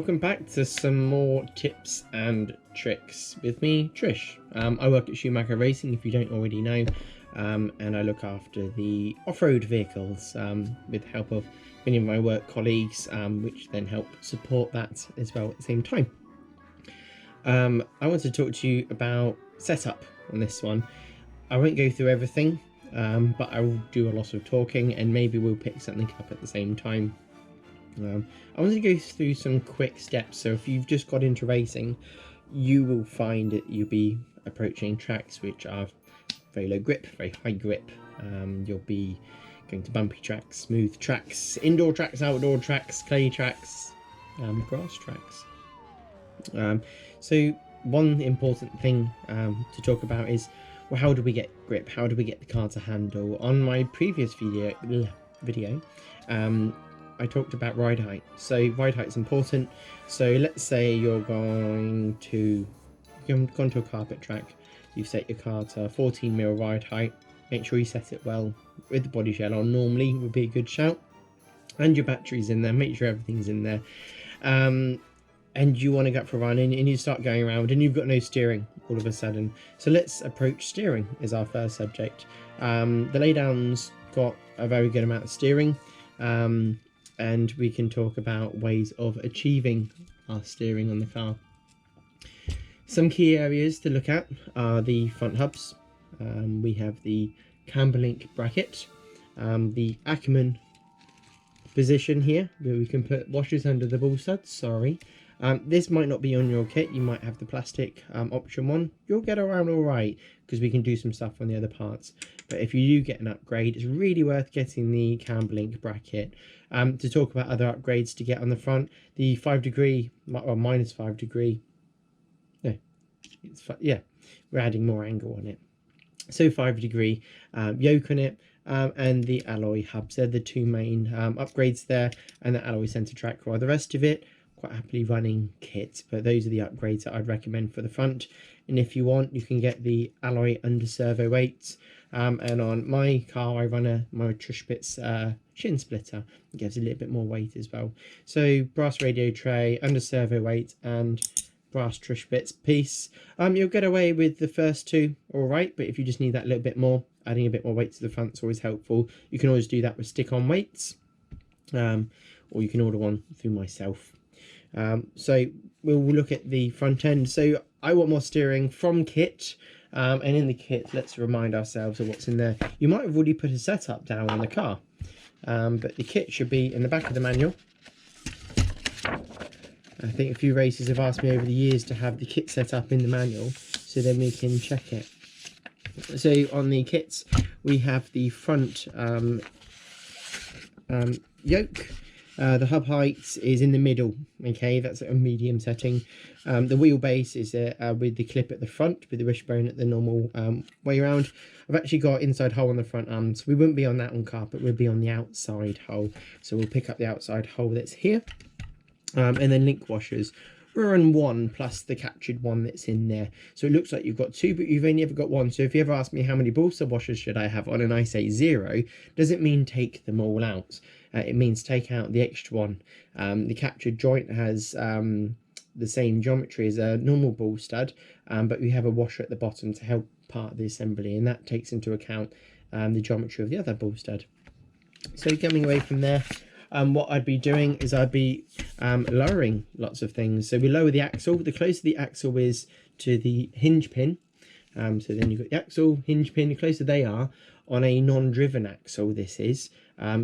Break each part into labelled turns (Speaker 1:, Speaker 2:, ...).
Speaker 1: welcome back to some more tips and tricks with me, Trish. I work at Schumacher Racing, if you don't already know, and I look after the off-road vehicles with the help of many of my work colleagues, which then help support that as well at the same time. I want to talk to you about setup on this one. I won't go through everything, but I will do a lot of talking and maybe we'll pick something up at the same time. I want to go through some quick steps, so if you've just got into racing, you will find that you'll be approaching tracks which are very low grip, very high grip. You'll be going to bumpy tracks, smooth tracks, indoor tracks, outdoor tracks, clay tracks, grass tracks. So one important thing to talk about is, well, how do we get grip? How do we get the car to handle? On my previous video, I talked about ride height. So ride height is important. So let's say you've gone to a carpet track. You've set your car to 14mm ride height. Make sure you set it well with the body shell on. Normally would be a good shout. And your battery's in there. Make sure everything's in there. And you want to go for a run and you start going around and you've got no steering all of a sudden. So let's approach steering as our first subject. The laydown's got a very good amount of steering. And we can talk about ways of achieving our steering on the car. Some key areas to look at are the front hubs. We have the camber link bracket, the Ackerman position here, where we can put washers under the ball studs. This might not be on your kit. You might have the plastic option one. You'll get around all right because we can do some stuff on the other parts. But if you do get an upgrade, it's really worth getting the camber link bracket. To talk about other upgrades to get on the front, the 5 degree or minus 5 degree. No, we're adding more angle on it. So 5 degree yoke on it. And the alloy hubs. They're the two main upgrades there, and the alloy center track for the rest of it. Quite happily running kit, but those are the upgrades that I'd recommend for the front. And if you want, you can get the alloy under servo weights. And on my car, I run my Trishbits shin splitter. It gives a little bit more weight as well. So brass radio tray, under servo weight, and brass Trishbits piece. You'll get away with the first two, all right. But if you just need that little bit more, adding a bit more weight to the front is always helpful. You can always do that with stick-on weights, or you can order one through myself. So we'll look at the front end. So I want more steering from kit, and in the kit, let's remind ourselves of what's in there. You might have already put a setup down on the car, but the kit should be in the back of the manual. I think a few racers have asked me over the years to have the kit set up in the manual, so then we can check it. So on the kits, we have the front yoke. The hub height is in the middle, okay, that's a medium setting. The wheelbase is with the clip at the front, with the wishbone at the normal way around. I've actually got inside hole on the front arm, so we wouldn't be on that on carpet, we'll be on the outside hole. So we'll pick up the outside hole that's here. And then link washers. We're on one plus the captured one that's in there. So it looks like you've got two, but you've only ever got one. So if you ever ask me how many ball stud washers should I have on and I say 0, doesn't mean take them all out. It means take out the extra one. The captured joint has the same geometry as a normal ball stud, but we have a washer at the bottom to help part of the assembly, and that takes into account the geometry of the other ball stud. So coming away from there, what I'd be doing is I'd be lowering lots of things. So we lower the axle. The closer the axle is to the hinge pin, so then you've got the axle, hinge pin, the closer they are on a non-driven axle, this is,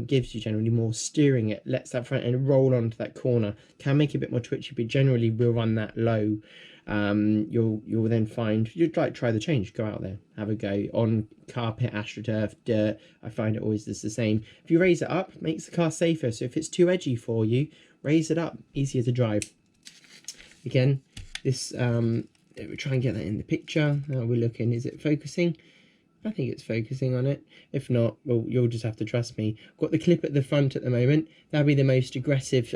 Speaker 1: gives you generally more steering. It lets that front end roll onto that corner. Can make it a bit more twitchy, but generally we'll run that low. You'll then find, you'd like try the change, go out there, have a go on carpet, astroturf, dirt. I find it always is the same. If you raise it up, it makes the car safer. So if it's too edgy for you, raise it up, easier to drive. Again, this we'll try and get that in the picture. We're looking, is it focusing? I think it's focusing on it. If not, well, you'll just have to trust me. I've got the clip at the front at the moment. That'll be the most aggressive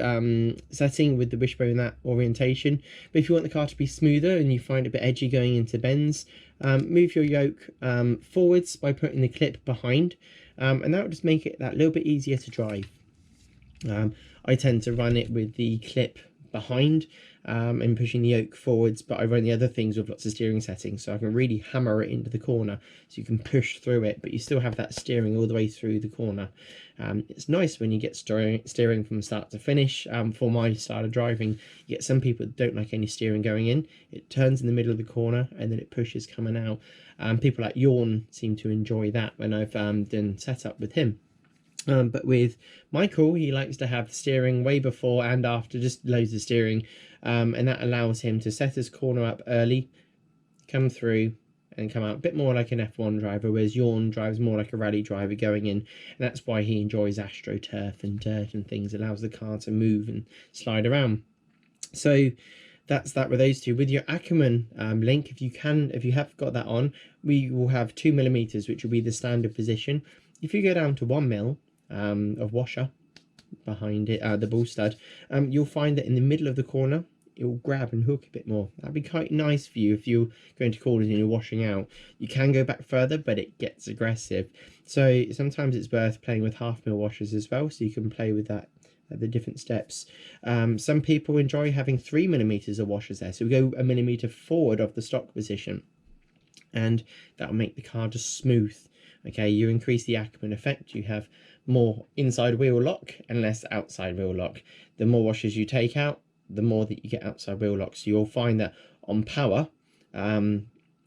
Speaker 1: setting with the wishbone in that orientation. But if you want the car to be smoother and you find it a bit edgy going into bends, move your yoke forwards by putting the clip behind. And that will just make it that little bit easier to drive. I tend to run it with the clip behind and pushing the yoke forwards, but I run the other things with lots of steering settings, so I can really hammer it into the corner so you can push through it, but you still have that steering all the way through the corner. It's nice when you get steering from start to finish. For my style of driving, you get some people that don't like any steering going in. It turns in the middle of the corner and then it pushes coming out. People like Yawn seem to enjoy that when I've done setup with him. But with Michael, he likes to have the steering way before and after, just loads of steering, and that allows him to set his corner up early, come through and come out a bit more like an F1 driver, whereas Yawn drives more like a rally driver going in, and that's why he enjoys AstroTurf and dirt and things. It allows the car to move and slide around. So that's that with those two. With your Ackerman link, if you have got that on, we will have 2mm, which will be the standard position. If you go down to 1mm of washer behind it, the ball stud, you'll find that in the middle of the corner it will grab and hook a bit more. That'd be quite nice for you if you're going to corners and you're washing out. You can go back further, but it gets aggressive. So sometimes it's worth playing with 1/2mm washers as well, so you can play with that at the different steps. Some people enjoy having 3mm of washers there, so we go 1mm forward of the stock position, and that'll make the car just smooth. Okay, you increase the Ackerman effect, you have more inside wheel lock and less outside wheel lock. The more washers you take out, the more that you get outside wheel lock. So you'll find that on power, when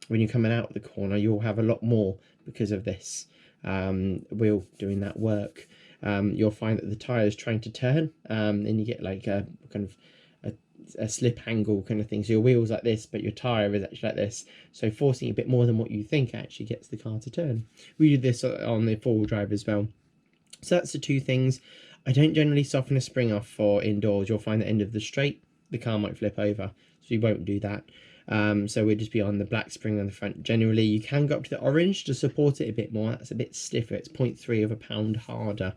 Speaker 1: you're coming out of the corner, you'll have a lot more because of this wheel doing that work. You'll find that the tyre is trying to turn, and you get like a kind of a slip angle kind of thing. So your wheel's like this, but your tyre is actually like this. So forcing a bit more than what you think actually gets the car to turn. We did this on the 4-wheel drive as well. So that's the two things. I don't generally soften a spring off for indoors. You'll find the end of the straight, the car might flip over. So we won't do that. So we'll just be on the black spring on the front. Generally, you can go up to the orange to support it a bit more. That's a bit stiffer. It's 0.3 pounds harder.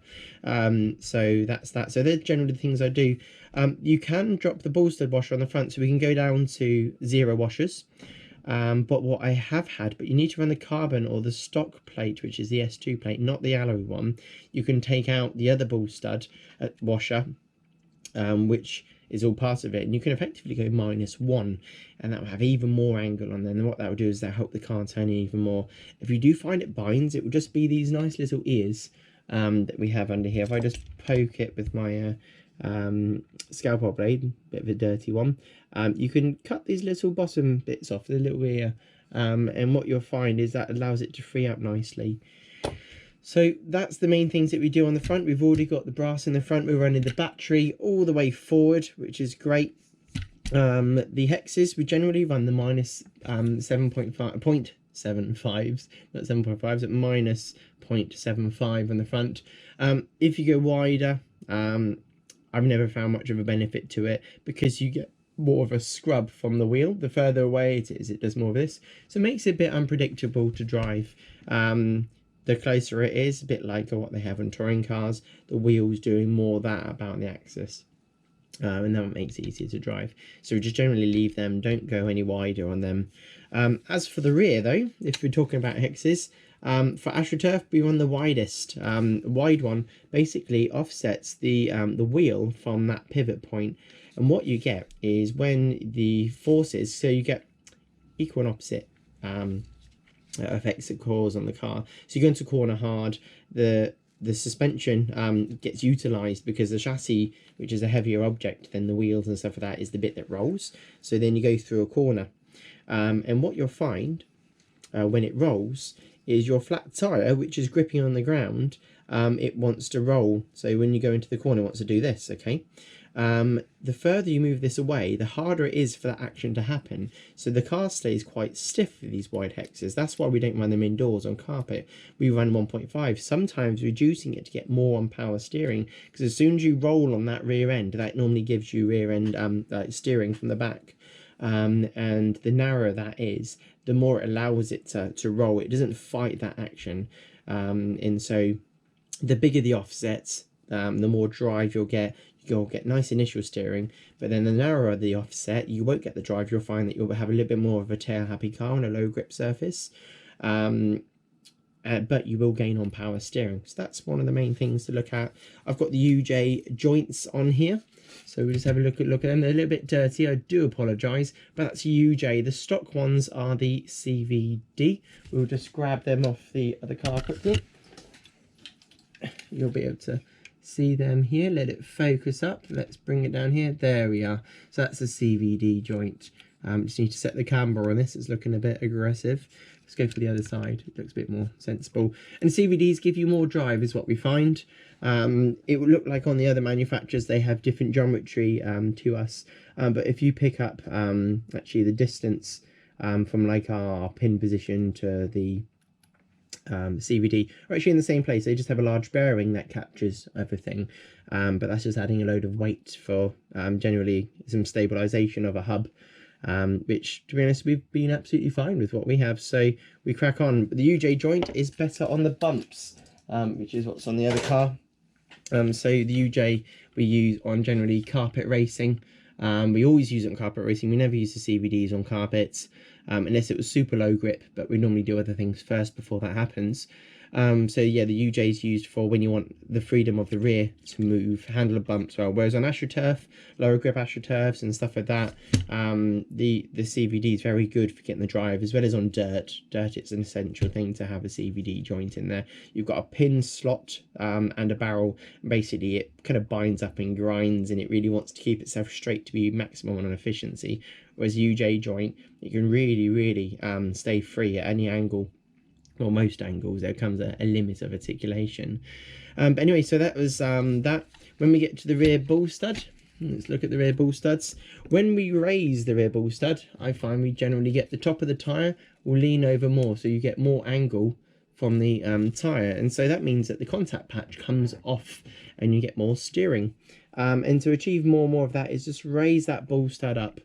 Speaker 1: So that's that. So they're generally the things I do. You can drop the ball stud washer on the front, so we can go down to 0 washers. But what I have had, but you need to run the carbon or the stock plate, which is the S2 plate, not the alloy one. You can take out the other ball stud washer, which is all part of it, and you can effectively go -1, and that will have even more angle on there. And what that will do is that help the car turn even more. If you do find it binds, it will just be these nice little ears that we have under here. If I just poke it with my scalpel blade, bit of a dirty one, you can cut these little bottom bits off, the little ear, and what you'll find is that allows it to free up nicely. So that's the main things that we do on the front. We've already got the brass in the front. We're running the battery all the way forward, which is great. The hexes, we generally run the -7.75s, not 7.5s, at -0.75 on the front. If you go wider, I've never found much of a benefit to it because you get more of a scrub from the wheel. The further away it is, it does more of this. So it makes it a bit unpredictable to drive. The closer it is, a bit like what they have on touring cars, the wheel's doing more of that about the axis. And that makes it easier to drive. So we just generally leave them, don't go any wider on them. As for the rear though, if we're talking about hexes, for AstroTurf we run the widest. Wide one basically offsets the wheel from that pivot point. And what you get is when the forces, so you get equal and opposite effects it cause on the car. So you go into corner hard, the suspension gets utilized because the chassis, which is a heavier object than the wheels and stuff like that, is the bit that rolls. So then you go through a corner, and what you'll find when it rolls is your flat tire, which is gripping on the ground, it wants to roll. So when you go into the corner, it wants to do this. Okay. The further you move this away, the harder it is for that action to happen. So the car stays quite stiff with these wide hexes. That's why we don't run them indoors on carpet. We run 1.5, sometimes reducing it to get more on power steering, because as soon as you roll on that rear end, that normally gives you rear end steering from the back. And the narrower that is, the more it allows it to roll. It doesn't fight that action. And so the bigger the offsets, the more drive you'll get. You'll get nice initial steering, but then the narrower the offset, you won't get the drive. You'll find that you'll have a little bit more of a tail happy car on a low grip surface, but you will gain on power steering. So that's one of the main things to look at. I've got the UJ joints on here. So we'll just have a look at them. They're a little bit dirty, I do apologise, but that's UJ. The stock ones are the CVD. We'll just grab them off the other car quickly. You'll be able to see them here. Let it focus up. Let's bring it down here. There we are. So that's a CVD joint. Just need to set the camber on this. It's looking a bit aggressive. Let's go for the other side. It looks a bit more sensible. And CVDs give you more drive is what we find. It would look like on the other manufacturers they have different geometry to us. But if you pick up actually the distance from like our pin position to the CVD are actually in the same place. They just have a large bearing that captures everything, but that's just adding a load of weight for generally some stabilization of a hub, which to be honest we've been absolutely fine with what we have. So we crack on. The UJ joint is better on the bumps, which is what's on the other car. So the UJ we use on generally carpet racing. We always use it on carpet racing. We never use the CVDs on carpets unless it was super low grip, but we normally do other things first before that happens. So yeah, the UJ is used for when you want the freedom of the rear to move, handle a bumps well. Whereas on AstroTurf, lower grip AstroTurfs and stuff like that, the CVD is very good for getting the drive, as well as on dirt. Dirt, it's an essential thing to have a CVD joint in there. You've got a pin slot and a barrel. Basically, it kind of binds up and grinds, and it really wants to keep itself straight to be maximum on efficiency. Whereas UJ joint, you can really stay free at any angle. Or most angles. There comes a limit of articulation. But anyway, so that was that. When we get to the rear ball stud, let's look at the rear ball studs. When we raise the rear ball stud, I find we generally get the top of the tyre will lean over more, so you get more angle from the tyre, and so that means that the contact patch comes off and you get more steering. And to achieve more and more of that is just raise that ball stud up,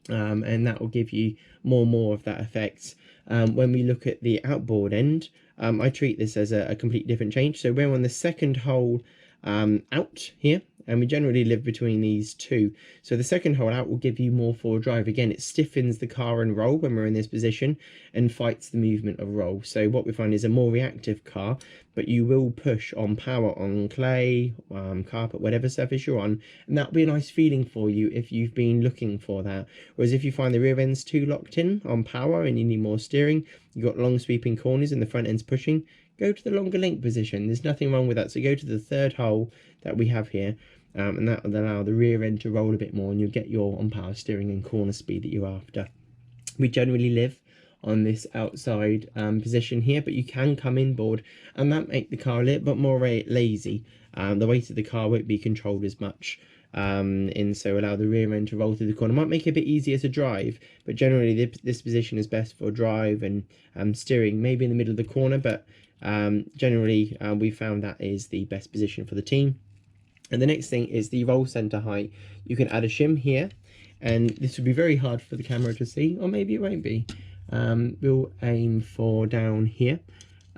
Speaker 1: and that will give you more and more of that effect. When we look at the outboard end, I treat this as a completely different change. So we're on the second hole out here, and we generally live between these two. So the second hole out will give you more forward drive. Again, it stiffens the car and roll when we're in this position and fights the movement of roll. So what we find is a more reactive car, but you will push on power on clay, carpet, whatever surface you're on, and that'll be a nice feeling for you if you've been looking for that. Whereas if you find the rear end's too locked in on power and you need more steering, you've got long sweeping corners and the front end's pushing, go to the longer link position. There's nothing wrong with that. So go to the third hole that we have here, and that will allow the rear end to roll a bit more, and you'll get your on power steering and corner speed that you're after. We generally live on this outside position here, but you can come inboard, and that make the car a little bit more lazy. The weight of the car won't be controlled as much, and so allow the rear end to roll through the corner. Might make it a bit easier to drive, but generally this position is best for drive and steering, maybe in the middle of the corner, but generally we found that is the best position for the team. And the next thing is the roll center height. You can add a shim here, and this would be very hard for the camera to see, or maybe it won't be. We'll aim for down here,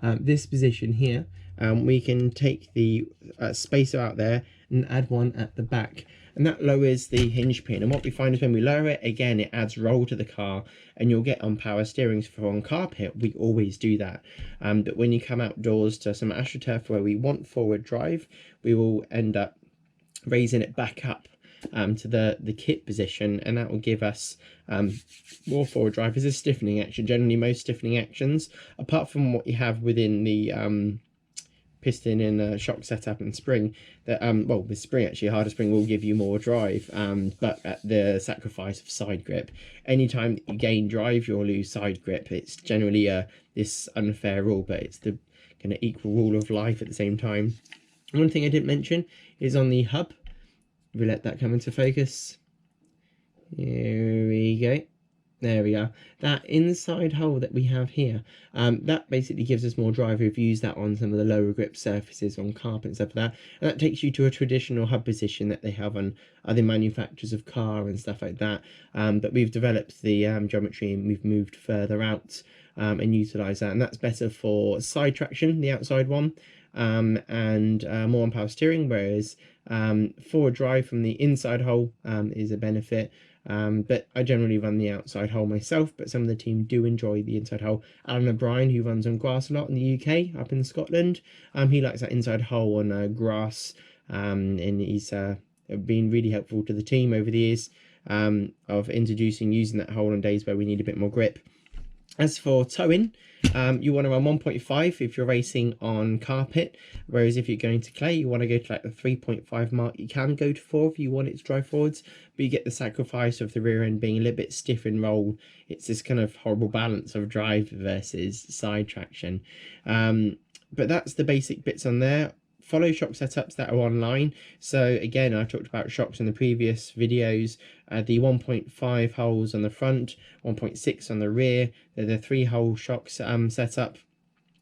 Speaker 1: this position here. We can take the spacer out there and add one at the back, and that lowers the hinge pin. And what we find is when we lower it, again, it adds roll to the car, and you'll get on power steerings for on carpet. We always do that, but when you come outdoors to some AstroTurf where we want forward drive, we will end up raising it back up to the kit position, and that will give us more forward drive. As a stiffening action, generally most stiffening actions, apart from what you have within the piston and shock setup and spring, that well, with spring actually, a harder spring will give you more drive, but at the sacrifice of side grip. Anytime that you gain drive, you'll lose side grip. It's generally this unfair rule, but it's the kind of equal rule of life at the same time. One thing I didn't mention is on the hub. We let that come into focus. Here we go. There we are. That inside hole that we have here, that basically gives us more drive. We've used that on some of the lower grip surfaces on carpet and stuff like that. And that takes you to a traditional hub position that they have on other manufacturers of car and stuff like that. But we've developed the geometry, and we've moved further out and utilised that. And that's better for side traction, the outside one, and more on power steering, whereas forward drive from the inside hole is a benefit. But I generally run the outside hole myself, but some of the team do enjoy the inside hole. Alan O'Brien, who runs on grass a lot in the UK, up in Scotland, he likes that inside hole on grass, and he's have been really helpful to the team over the years, of using that hole on days where we need a bit more grip. As for towing, you want to run 1.5 if you're racing on carpet, whereas if you're going to clay, you want to go to like the 3.5 mark. You can go to 4 if you want it to drive forwards, but you get the sacrifice of the rear end being a little bit stiff and roll. It's this kind of horrible balance of drive versus side traction. But that's the basic bits on there. Follow shock setups that are online. So again, I talked about shocks in the previous videos. The 1.5 holes on the front, 1.6 on the rear. They're the 3-hole shocks setup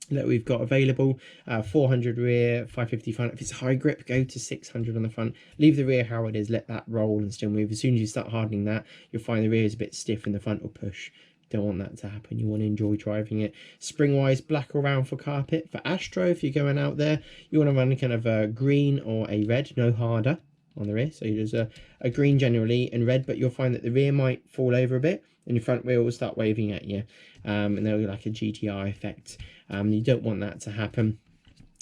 Speaker 1: that we've got available. 400 rear, 550 front. If it's high grip, go to 600 on the front. Leave the rear how it is, let that roll and still move. As soon as you start hardening that, you'll find the rear is a bit stiff and the front will push. Don't want that to happen. You want to enjoy driving it. Spring wise, black or round for carpet. For Astro, if you're going out there, you want to run kind of a green or a red, no harder on the rear. So there's a green generally and red, but you'll find that the rear might fall over a bit and your front wheel will start waving at you, and there'll be like a GTI effect. You don't want that to happen.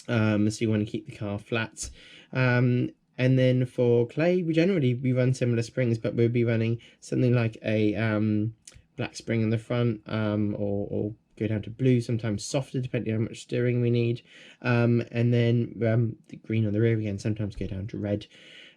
Speaker 1: So you want to keep the car flat. And then for clay, we run similar springs, but we'll be running something like a black spring in the front, or go down to blue, sometimes softer depending on how much steering we need, and then the green on the rear again, sometimes go down to red.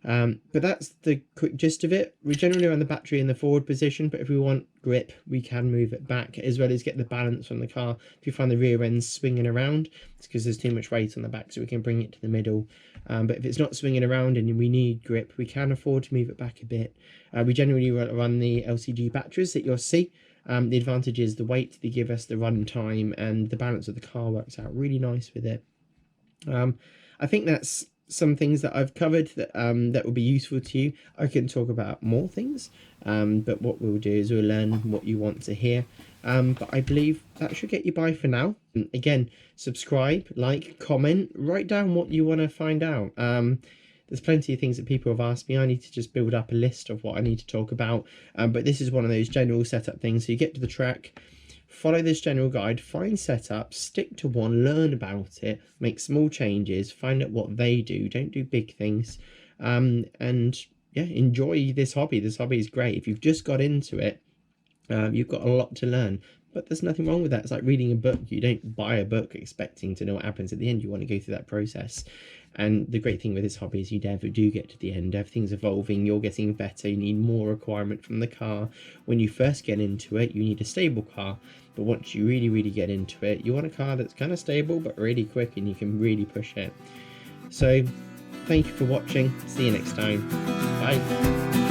Speaker 1: But that's the quick gist of it. We generally run the battery in the forward position, but if we want grip, we can move it back, as well as get the balance from the car. If you find the rear end swinging around, it's because there's too much weight on the back, so we can bring it to the middle. But if it's not swinging around and we need grip, we can afford to move it back a bit. We generally run the LCG batteries that you'll see. The advantage is the weight, they give us the run time, and the balance of the car works out really nice with it. I think that's some things that I've covered that that will be useful to you. I can talk about more things, but what we'll do is we'll learn what you want to hear. But I believe that should get you by for now. Again, subscribe, like, comment, write down what you want to find out. There's plenty of things that people have asked me. I need to just build up a list of what I need to talk about. But this is one of those general setup things. So you get to the track, follow this general guide, find setups, stick to one, learn about it, make small changes, find out what they do. Don't do big things. And yeah, enjoy this hobby. This hobby is great. If you've just got into it, you've got a lot to learn. But there's nothing wrong with that. It's like reading a book. You don't buy a book expecting to know what happens at the end. You want to go through that process. And the great thing with this hobby is you never do get to the end. Everything's evolving. You're getting better. You need more requirement from the car. When you first get into it, you need a stable car. But once you really, really get into it, you want a car that's kind of stable but really quick and you can really push it. So thank you for watching. See you next time. Bye.